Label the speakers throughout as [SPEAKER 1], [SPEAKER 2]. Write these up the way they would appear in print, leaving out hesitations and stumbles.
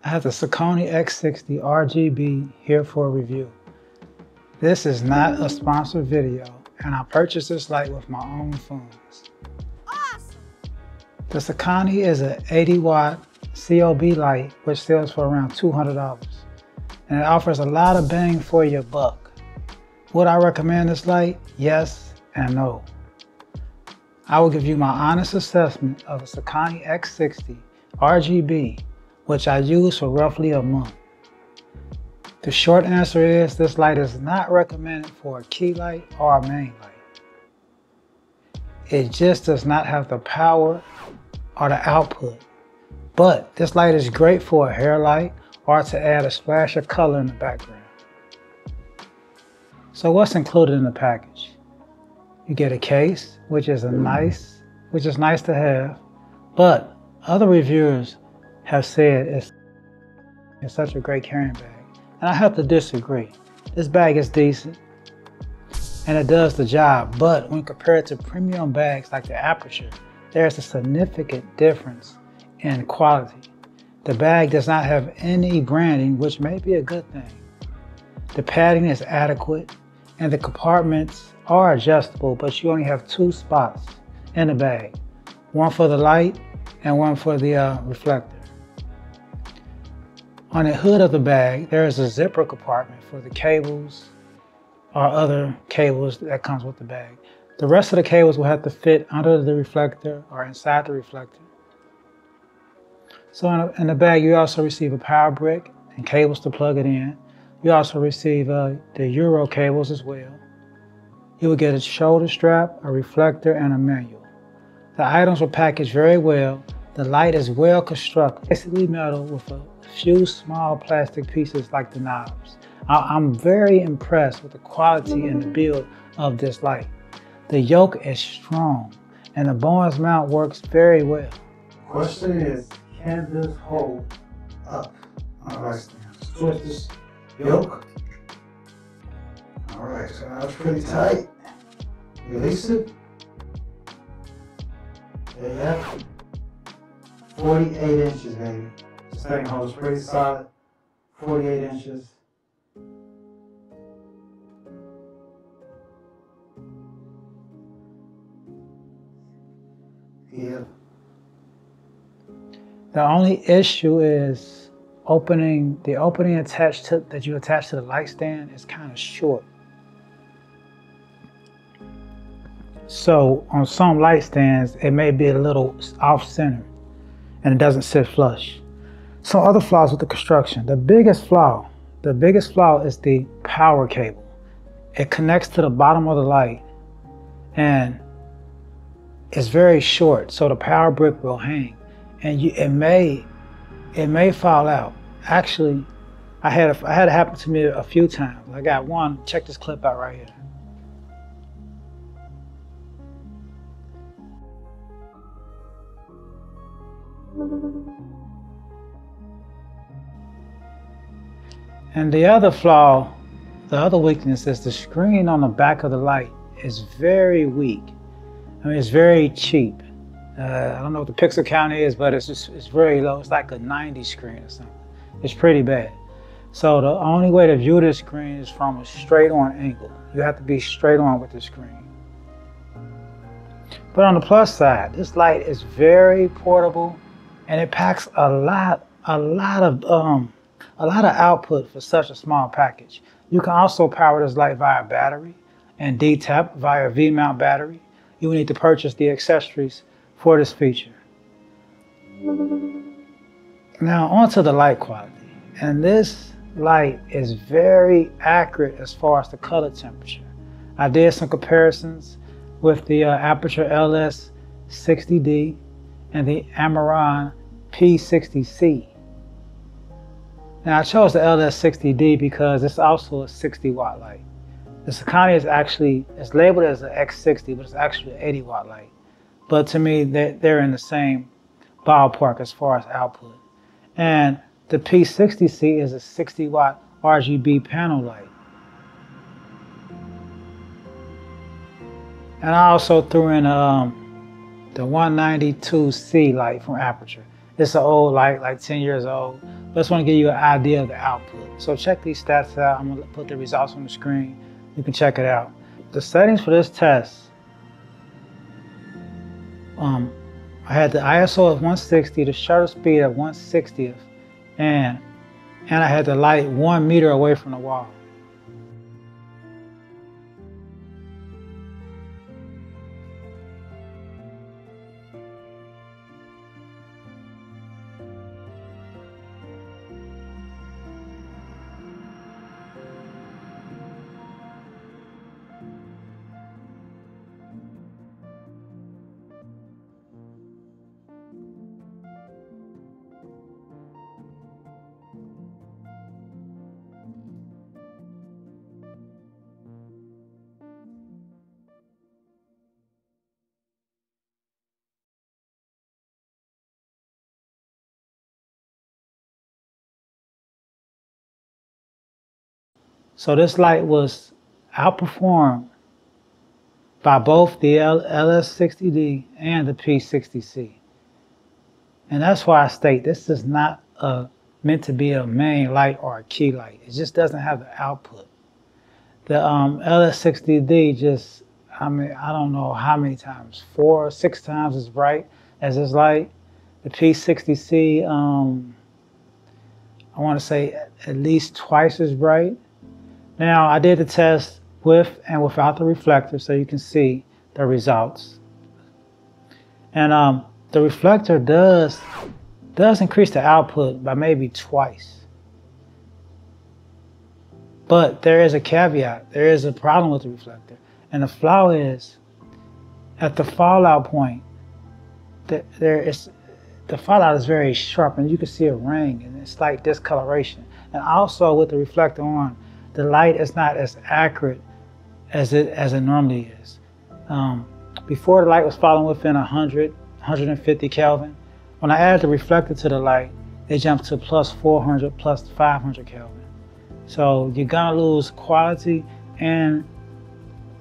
[SPEAKER 1] I have the Sokani X60 RGB here for a review. This is not a sponsored video, and I purchased this light with my own funds.
[SPEAKER 2] Awesome.
[SPEAKER 1] The Sokani is an 80 watt Cob light which sells for around $200, and it offers a lot of bang for your buck. Would I recommend this light? Yes and no. I will give you my honest assessment of the Sokani X60 RGB, which I used for roughly a month. The short answer is this light is not recommended for a key light or a main light. It just does not have the power or the output. But this light is great for a hair light or to add a splash of color in the background. So what's included in the package? You get a case, which is nice to have, but other reviewers have said it's such a great carrying bag. And I have to disagree. This bag is decent and it does the job, but when compared to premium bags like the Aperture, there's a significant difference in quality. The bag does not have any branding, which may be a good thing. The padding is adequate and the compartments are adjustable, but you only have 2 spots in the bag, one for the light and one for the reflector. On the hood of the bag, there is a zipper compartment for the cables or other cables that comes with the bag. The rest of the cables will have to fit under the reflector or inside the reflector. So in the bag, you also receive a power brick and cables to plug it in. You also receive the Euro cables as well. You will get a shoulder strap, a reflector, and a manual. The items were packaged very well. The light is well constructed, basically metal with a few small plastic pieces like the knobs. I'm very impressed with the quality and the build of this light. The yoke is strong and the Bowens mount works very well. Question is, can this hold up on a light stand? Let's twist this yoke. All right, so now it's pretty tight. Release it. There you have it. 48 inches, baby. This thing holds pretty solid. 48 inches. Yeah. The only issue is the opening that you attach to the light stand is kind of short. So on some light stands, it may be a little off-centered and it doesn't sit flush. Some other flaws with the construction. The biggest flaw is the power cable. It connects to the bottom of the light and it's very short, so the power brick will hang and it may fall out. Actually, I had it happen to me a few times. I got one. Check this clip out right here. And the other flaw, the other weakness is the screen on the back of the light is very weak. I mean, it's very cheap. I don't know what the pixel count is, but it's very low. It's like a 90 screen or something. It's pretty bad. So the only way to view this screen is from a straight on angle. You have to be straight on with the screen. But on the plus side, this light is very portable and it packs a lot of output for such a small package. You can also power this light via battery and D-tap via V-mount battery. You will need to purchase the accessories for this feature. Now onto the light quality. And this light is very accurate as far as the color temperature. I did some comparisons with the Aperture LS60D and the Amaran P60C. Now I chose the LS60D because it's also a 60 watt light. The Sokani is labeled as an X60, but it's actually an 80 watt light. But to me, they're in the same ballpark as far as output. And the P60C is a 60 watt RGB panel light. And I also threw in the 192C light from Aperture. It's an old light, like 10 years old. But I just want to give you an idea of the output. So check these stats out. I'm gonna put the results on the screen. You can check it out. The settings for this test, I had the ISO of 160, the shutter speed at 1/60th, and I had the light 1 meter away from the wall. So this light was outperformed by both the LS60D and the P60C. And that's why I state this is not meant to be a main light or a key light. It just doesn't have the output. The LS60D just, I don't know how many times, 4 or 6 times as bright as this light. The P60C, I want to say at least twice as bright. Now, I did the test with and without the reflector so you can see the results. And the reflector does increase the output by maybe twice. But there is a caveat. There is a problem with the reflector. And the flaw is, at the fallout point, the fallout is very sharp and you can see a ring and it's like discoloration. And also with the reflector on, the light is not as accurate as it normally is. Before the light was falling within 100, 150 Kelvin. When I added the reflector to the light, it jumped to plus 400, plus 500 Kelvin. So you're gonna lose quality, and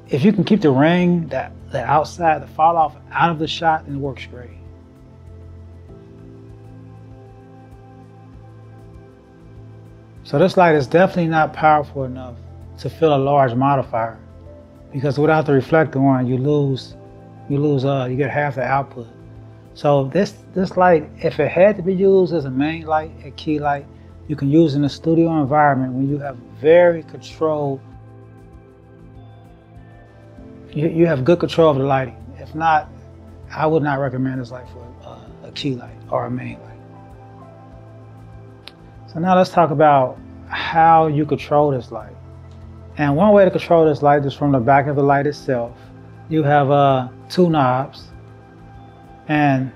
[SPEAKER 1] if you can keep the ring, the outside, the fall off out of the shot, then it works great. So this light is definitely not powerful enough to fill a large modifier, because without the reflector on, you get half the output. So this light, if it had to be used as a main light, a key light, you can use in a studio environment when you have very control. You have good control of the lighting. If not, I would not recommend this light for a key light or a main light. So now let's talk about how you control this light. And one way to control this light is from the back of the light itself. You have 2 knobs, and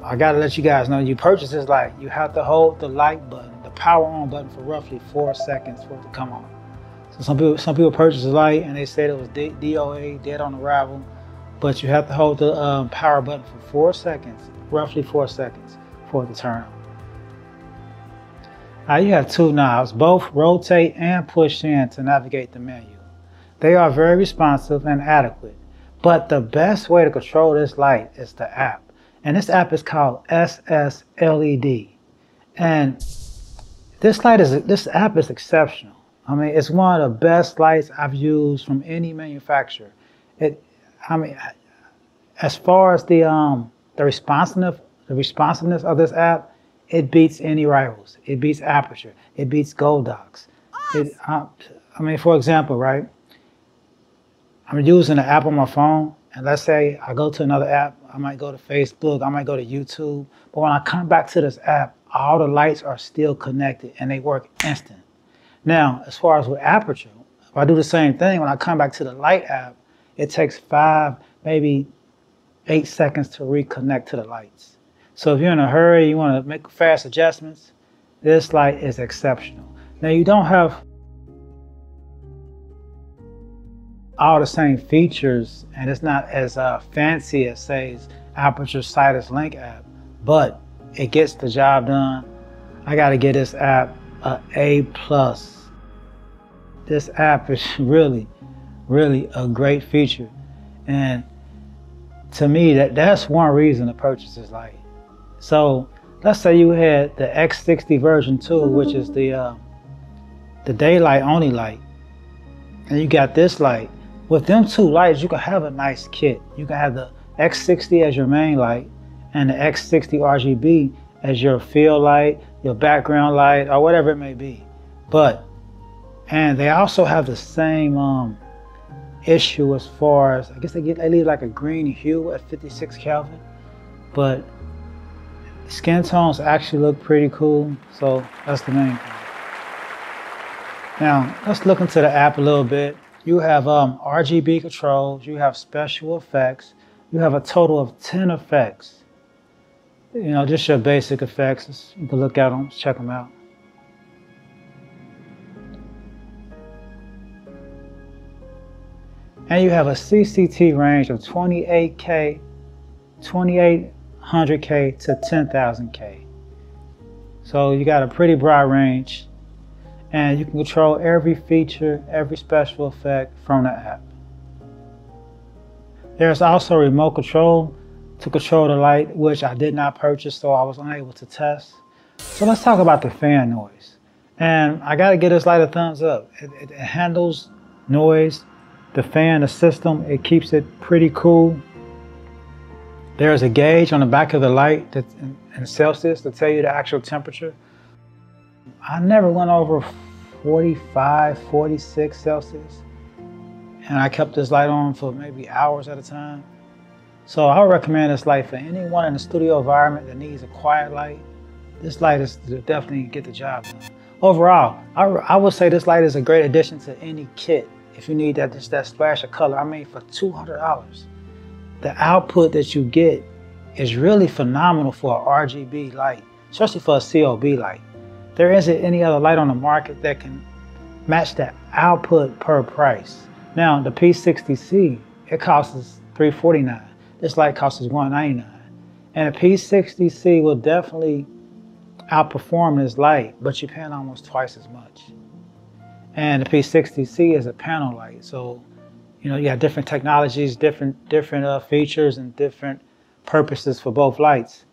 [SPEAKER 1] I gotta let you guys know, you purchase this light, you have to hold the light button, the power on button, for roughly 4 seconds for it to come on. So some people purchase the light and they said it was DOA, dead on arrival, but you have to hold the power button for 4 seconds, roughly 4 seconds, for it to turn on. Now you have 2 knobs, both rotate and push in to navigate the menu. They are very responsive and adequate, but the best way to control this light is the app. And this app is called SSLED. And this app is exceptional. I mean, it's one of the best lights I've used from any manufacturer. As far as the responsiveness of this app, it beats any rivals. It beats Aperture. It beats Goldox. For example, right? I'm using the app on my phone, and let's say I go to another app. I might go to Facebook. I might go to YouTube. But when I come back to this app, all the lights are still connected, and they work instant. Now, as far as with Aperture, if I do the same thing, when I come back to the light app, it takes 5, maybe 8 seconds to reconnect to the lights. So if you're in a hurry, you want to make fast adjustments, this light is exceptional. Now you don't have all the same features, and it's not as fancy as, say, Aperture Sidus Link app, but it gets the job done. I got to give this app an A+. This app is really, really a great feature, and to me, that's one reason to purchase this light. So let's say you had the X60 version 2, which is the daylight only light, and you got this light. With them two lights, you can have a nice kit. You can have the X60 as your main light and the X60 RGB as your field light, your background light, or whatever it may be. And they also have the same issue as far as, I guess they leave like a green hue at 56 Kelvin, but skin tones actually look pretty cool, so that's the main thing. Now, let's look into the app a little bit. You have RGB controls, you have special effects, you have a total of 10 effects. You know, just your basic effects. You can look at them, check them out. And you have a CCT range of 28K, 2800K to 10,000K. So you got a pretty broad range, and you can control every feature, every special effect from the app. There's also remote control to control the light, which I did not purchase, so I was unable to test. So let's talk about the fan noise. And I gotta give this light a thumbs up. It handles noise. The fan, the system, it keeps it pretty cool. There's a gauge on the back of the light that's in Celsius to tell you the actual temperature. I never went over 45, 46 Celsius. And I kept this light on for maybe hours at a time. So I would recommend this light for anyone in the studio environment that needs a quiet light. This light is to definitely get the job done. Overall, I would say this light is a great addition to any kit. If you need that splash of color, I mean, for $200, the output that you get is really phenomenal for an RGB light, especially for a COB light. There isn't any other light on the market that can match that output per price. Now, the P60C, it costs $349. This light costs $199. And the P60C will definitely outperform this light, but you're paying almost twice as much. And the P60C is a panel light, so you know you have different technologies, different features, and different purposes for both lights.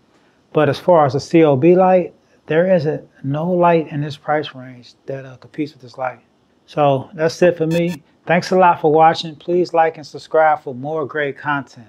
[SPEAKER 1] But as far as a COB light, there isn't no light in this price range that competes with this light. So that's it for me. Thanks a lot for watching. Please like and subscribe for more great content.